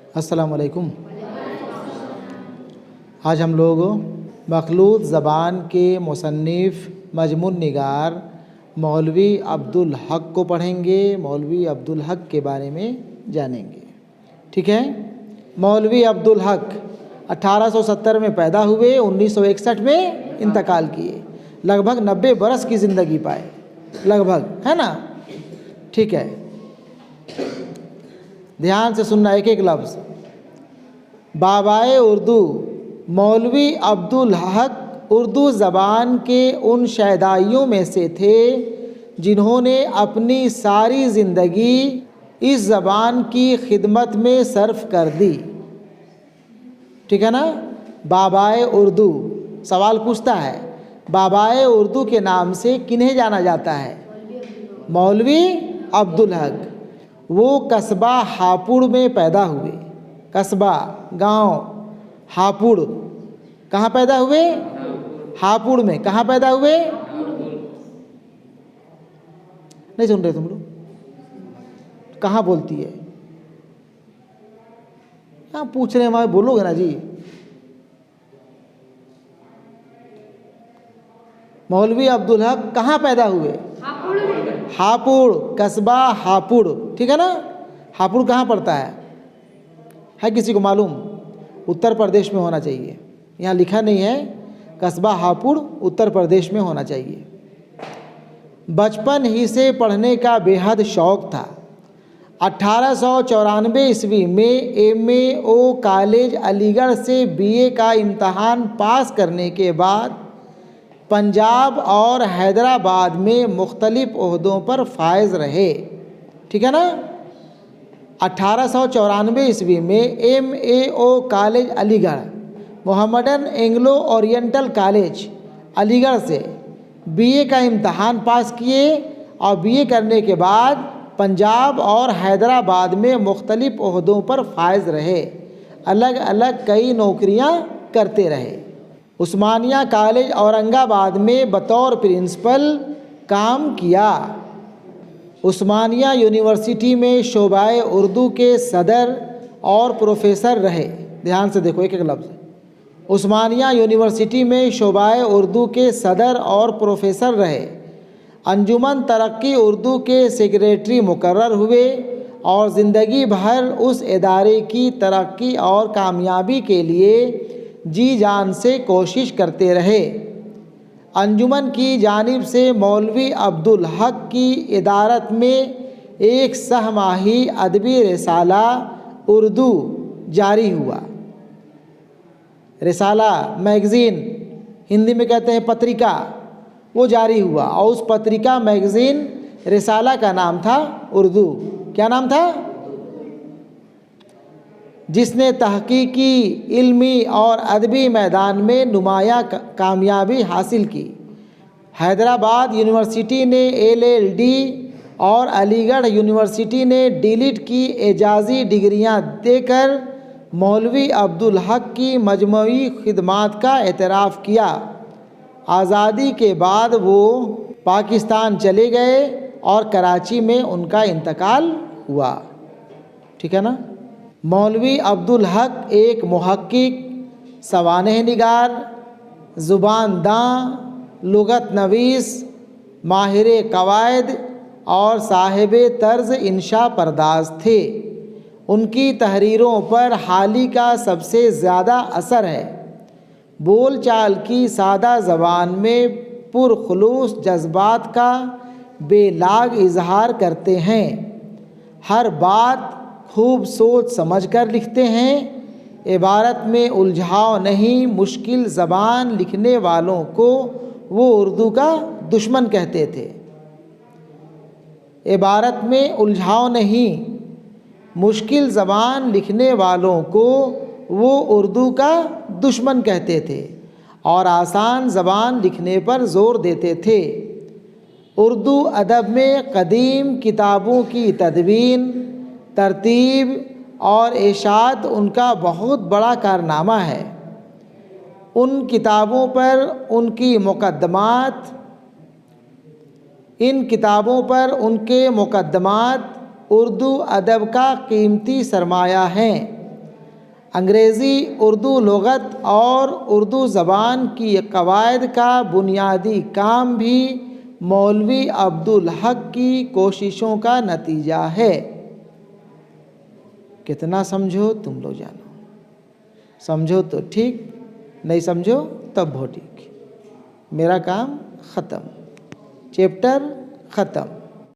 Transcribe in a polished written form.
अस्सलाम वालेकुम। आज हम लोग मखलूत ज़बान के मुसन्निफ़ मजमून निगार मौलवी अब्दुल हक को पढ़ेंगे। मौलवी अब्दुल हक के बारे में जानेंगे। ठीक है। मौलवी अब्दुल हक 1870 में पैदा हुए, 1961 में इंतकाल किए। लगभग 90 बरस की ज़िंदगी पाए, लगभग, है ना। ठीक है, ध्यान से सुनना एक एक लफ्ज़। बाबाए उर्दू मौलवी अब्दुल हक उर्दू ज़बान के उन शहदाइयों में से थे जिन्होंने अपनी सारी ज़िंदगी इस ज़बान की खिदमत में सर्फ कर दी। ठीक है ना। बाबाए उर्दू, सवाल पूछता है बाबाए उर्दू के नाम से किन्हें जाना जाता है? मौलवी अब्दुल हक। वो कस्बा हापुड़ में पैदा हुए। कस्बा, गांव हापुड़। कहाँ पैदा हुए? हापुड़ में। कहाँ पैदा हुए? नहीं सुन रहे तुम लोग? कहाँ बोलती है? हाँ, पूछ रहे हैं, वहाँ बोलोगे ना जी। मौलवी अब्दुल हक कहाँ पैदा हुए? हापुड़, कस्बा हापुड़। ठीक है ना। हापुड़ कहाँ पड़ता है किसी को मालूम? उत्तर प्रदेश में होना चाहिए। यहाँ लिखा नहीं है। कस्बा हापुड़ उत्तर प्रदेश में होना चाहिए। बचपन ही से पढ़ने का बेहद शौक़ था। 1894 ईस्वी में MAO कॉलेज अलीगढ़ से BA का इम्तहान पास करने के बाद पंजाब और हैदराबाद में मुख्तलिफ ओहदों पर फायज रहे। ठीक है ना। 1894 ईस्वी में MAO college Aligarh, Mohammedan Anglo oriental college Aligarh से BA का इम्तहान पास किए और BA करने के बाद पंजाब और हैदराबाद में मुख्तलिफ ओहदों पर फायज रहे। अलग अलग कई नौकरियां करते रहे। उस्मानिया कॉलेज औरंगाबाद में बतौर प्रिंसिपल काम किया। उस्मानिया यूनिवर्सिटी में शोबाए उर्दू के सदर और प्रोफेसर रहे। ध्यान से देखो एक एक लफ्ज़। उस्मानिया यूनिवर्सिटी में शोबाए उर्दू के सदर और प्रोफेसर रहे। अंजुमन तरक्की उर्दू के सेक्रेटरी मुकर्रर हुए और ज़िंदगी भर उस इदारे की तरक्की और कामयाबी के लिए जी जान से कोशिश करते रहे। अंजुमन की जानिब से मौलवी अब्दुल हक की इदारत में एक सहमाही अदबी रिसाला उर्दू जारी हुआ। रिसाला मैगज़ीन, हिंदी में कहते हैं पत्रिका, वो जारी हुआ और उस पत्रिका मैगज़ीन रिसाला का नाम था उर्दू। क्या नाम था? जिसने तहकीकी, इल्मी और अदबी मैदान में नुमायाँ कामयाबी हासिल की। हैदराबाद यूनिवर्सिटी ने LLD और अलीगढ़ यूनिवर्सिटी ने D.Litt की एजाज़ी डिग्रियां देकर मौलवी अब्दुल हक की मजमूई खिदमात का एतराफ़ किया। आज़ादी के बाद वो पाकिस्तान चले गए और कराची में उनका इंतकाल हुआ। ठीक है ना। मौलवी अब्दुल हक एक मुहक्किक, सवानेह निगार, ज़ुबान दां, लुगत नवीस, माहिर कवायद और साहिब तर्ज इंशा परदाज थे। उनकी तहरीरों पर हाली का सबसे ज़्यादा असर है। बोल चाल की सादा ज़बान में पुरखुलूस जज्बात का बेलाग इजहार करते हैं। हर बात खूब सोच समझ कर लिखते हैं। इबारत में उलझाव नहीं। मुश्किल ज़बान लिखने वालों को वो उर्दू का दुश्मन कहते थे। इबारत में उलझाव नहीं। मुश्किल ज़बान लिखने वालों को वो उर्दू का दुश्मन कहते थे और आसान ज़बान लिखने पर ज़ोर देते थे। उर्दू अदब में क़दीम किताबों की तदवीन, तरतीब और इशात उनका बहुत बड़ा कारनामा है। उन किताबों पर उनकी मुक़द्दमात इन किताबों पर उनके मुक़द्दमात उर्दू अदब का कीमती सरमाया हैं। अंग्रेज़ी उर्दू लुग़त और उर्दू ज़बान की कवायद का बुनियादी काम भी मौलवी अब्दुल हक की कोशिशों का नतीजा है। कितना समझो तुम लोग जानो, समझो तो ठीक, नहीं समझो तब वो ठीक। मेरा काम ख़त्म, चैप्टर ख़त्म।